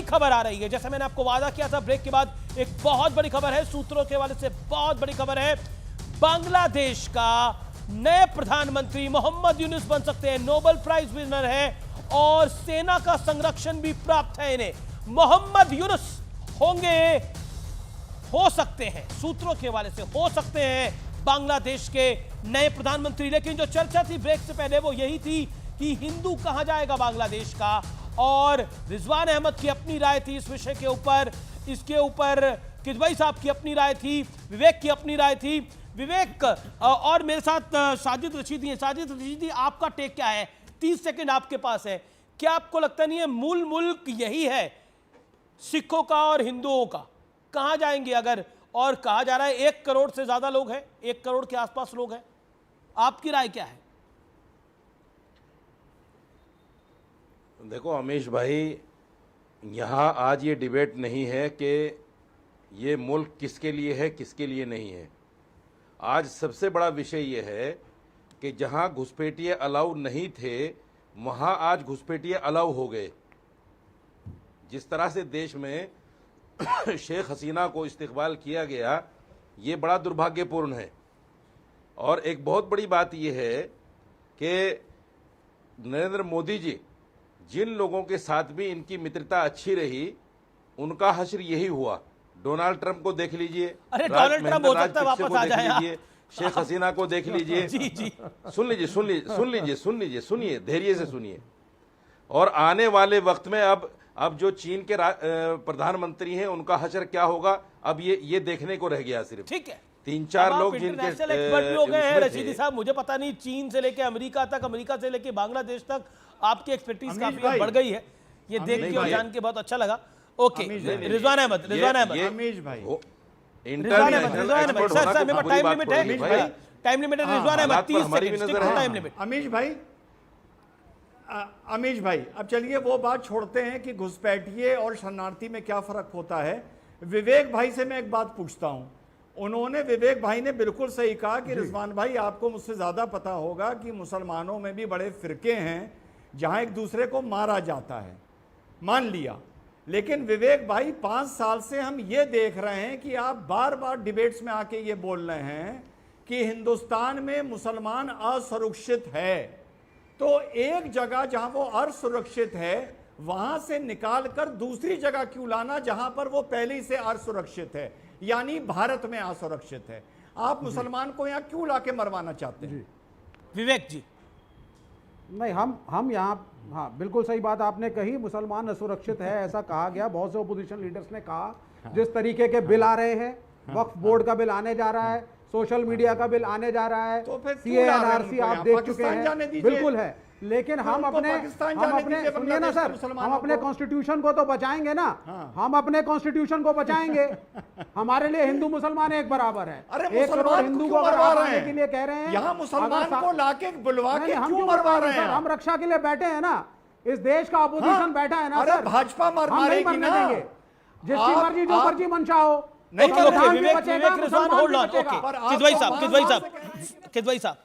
खबर आ रही है। जैसे मैंने आपको वादा किया था ब्रेक के बाद, एक बहुत बड़ी खबर है, सूत्रों के हवाले से बहुत बड़ी खबर है। बांग्लादेश का नए प्रधानमंत्री मोहम्मद यूनुस बन सकते हैं, नोबेल प्राइज विनर है और सेना का संरक्षण भी प्राप्त है इन्हें। मोहम्मद यूनुस होंगे, हो सकते हैं, सूत्रों के हवाले से हो सकते हैं बांग्लादेश के नए प्रधानमंत्री। लेकिन जो चर्चा थी ब्रेक से पहले वो यही थी कि हिंदू कहां जाएगा बांग्लादेश का, और रिजवान अहमद की अपनी राय थी इस विषय के ऊपर, इसके ऊपर किदवई साहब की अपनी राय थी, विवेक की अपनी राय थी। विवेक और मेरे साथ साजिद रशीदी है। साजिद रशीदी, आपका टेक क्या है? 30 सेकंड आपके पास है। क्या आपको लगता नहीं है मूल मुल्क यही है सिखों का और हिंदुओं का? कहां जाएंगे अगर, और कहा जा रहा है 1 करोड़ से ज्यादा लोग हैं, 1 करोड़ के आसपास लोग हैं, आपकी राय क्या है? देखो अमीश भाई, यहाँ आज ये डिबेट नहीं है कि ये मुल्क किसके लिए है किसके लिए नहीं है। आज सबसे बड़ा विषय ये है कि जहाँ घुसपैठिए अलाउ नहीं थे वहाँ आज घुसपैठिए अलाउ हो गए। जिस तरह से देश में शेख हसीना को इस्तकबाल किया गया, ये बड़ा दुर्भाग्यपूर्ण है। और एक बहुत बड़ी बात यह है कि नरेंद्र मोदी जी जिन लोगों के साथ भी इनकी मित्रता अच्छी रही, उनका हश्र यही हुआ। डोनाल्ड ट्रंप को देख लीजिए, अरे डोनाल्ड ट्रंप हो सकता है वापस आ जाए, शेख हसीना को देख लीजिए। जी जी, सुनिए, धैर्य से सुनिए। और आने वाले वक्त में अब जो चीन के प्रधानमंत्री हैं उनका हश्र क्या होगा, अब ये देखने को रह गया सिर्फ। ठीक है, 3-4 लोग जिनके एक्सपर्ट भी हो गए हैं रशीदी साहब। मुझे पता नहीं, चीन से लेके अमेरिका तक, अमेरिका से लेके बांग्लादेश तक आपकी एक्सपर्टीज काफी बढ़ गई है। ये देख के और जान के बहुत अच्छा लगा। ओके, रिजवान अहमद अमीश भाई, सर मेरे पास टाइम लिमिट है, टाइम लिमिट है Rizwan Ahmed, 30 second time limit. Amish भाई, अब चलिए वो बात छोड़ते हैं कि घुसपैठिए और शरणार्थी में क्या फर्क होता है। विवेक भाई से मैं एक बात पूछता हूं। विवेक भाई ने बिल्कुल सही कहा कि रिजवान भाई, आपको मुझसे ज्यादा पता होगा कि मुसलमानों में भी बड़े फिरके हैं जहां एक दूसरे को मारा जाता है, मान लिया। लेकिन विवेक भाई, 5 साल से हम ये देख रहे हैं कि आप बार बार डिबेट्स में आके ये बोल रहे हैं कि हिंदुस्तान में मुसलमान असुरक्षित है। तो एक जगह जहां वो असुरक्षित है वहां से निकाल कर दूसरी जगह क्यों लाना जहां पर वो पहले से असुरक्षित है, यानी भारत में असुरक्षित है? आप मुसलमान को यहां क्यों लाके मरवाना चाहते हैं? विवेक जी, नहीं, हम यहाँ, हाँ बिल्कुल सही बात आपने कही, मुसलमान असुरक्षित है ऐसा कहा गया, बहुत से ओपोजिशन लीडर्स ने कहा। जिस तरीके के बिल आ रहे हैं, वक्फ बोर्ड का बिल आने जा रहा है, सोशल मीडिया का बिल आने जा रहा है, तो फिर CANRC आप देख चुके हैं, बिल्कुल है। लेकिन हम अपने सुनिए ना सर, हम अपने कॉन्स्टिट्यूशन को तो बचाएंगे ना। हम अपने कॉन्स्टिट्यूशन को बचाएंगे। हमारे लिए हिंदू मुसलमान एक बराबर है। 1 करोड़ हिंदू को अगर आने के लिए कह रहे हैं, यहाँ मुसलमान को लाके बुलवा के क्यों मरवा रहे हैं? हम रक्षा के लिए बैठे हैं ना, इस देश का अपोजिशन बैठा है ना सर। भाजपा हम नहीं मरने देंगे, जिसकी मर्जी जो मर्जी मंशा हो। किदवई साहब,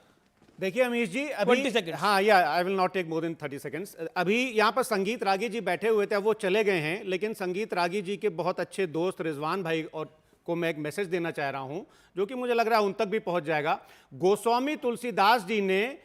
देखिए अमीश जी, अभी हाँ, yeah I will not take more than 30 seconds. अभी यहाँ पर संगीत रागी जी बैठे हुए थे, वो चले गए हैं, लेकिन संगीत रागी जी के बहुत अच्छे दोस्त रिजवान भाई और को मैं एक मैसेज देना चाह रहा हूँ, जो कि मुझे लग रहा है उन तक भी पहुंच जाएगा। गोस्वामी तुलसीदास जी ने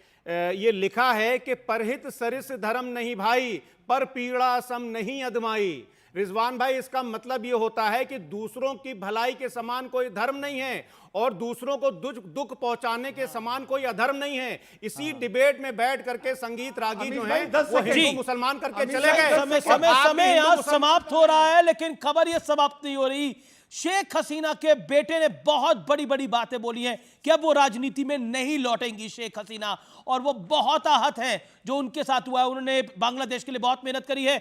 ये लिखा है कि परहित सरिस धर्म नहीं भाई, पर पीड़ा सम नहीं अदमाई। रिजवान भाई, इसका मतलब यह होता है कि दूसरों की भलाई के समान कोई धर्म नहीं है और दूसरों को दुख पहुंचाने के समान कोई अधर्म नहीं है। इसी डिबेट में बैठ करके संगीत रागी जो है वो हिंदू मुसलमान करके चले गए। समय यहाँ समाप्त हो रहा है, लेकिन खबर यह समाप्त नहीं हो रही। शेख हसीना के बेटे ने बहुत बड़ी बड़ी बातें बोली हैं कि अब वो राजनीति में नहीं लौटेंगी शेख हसीना, और वो बहुत आहत हैं जो उन्होंने बांग्लादेश के लिए बहुत मेहनत करी है।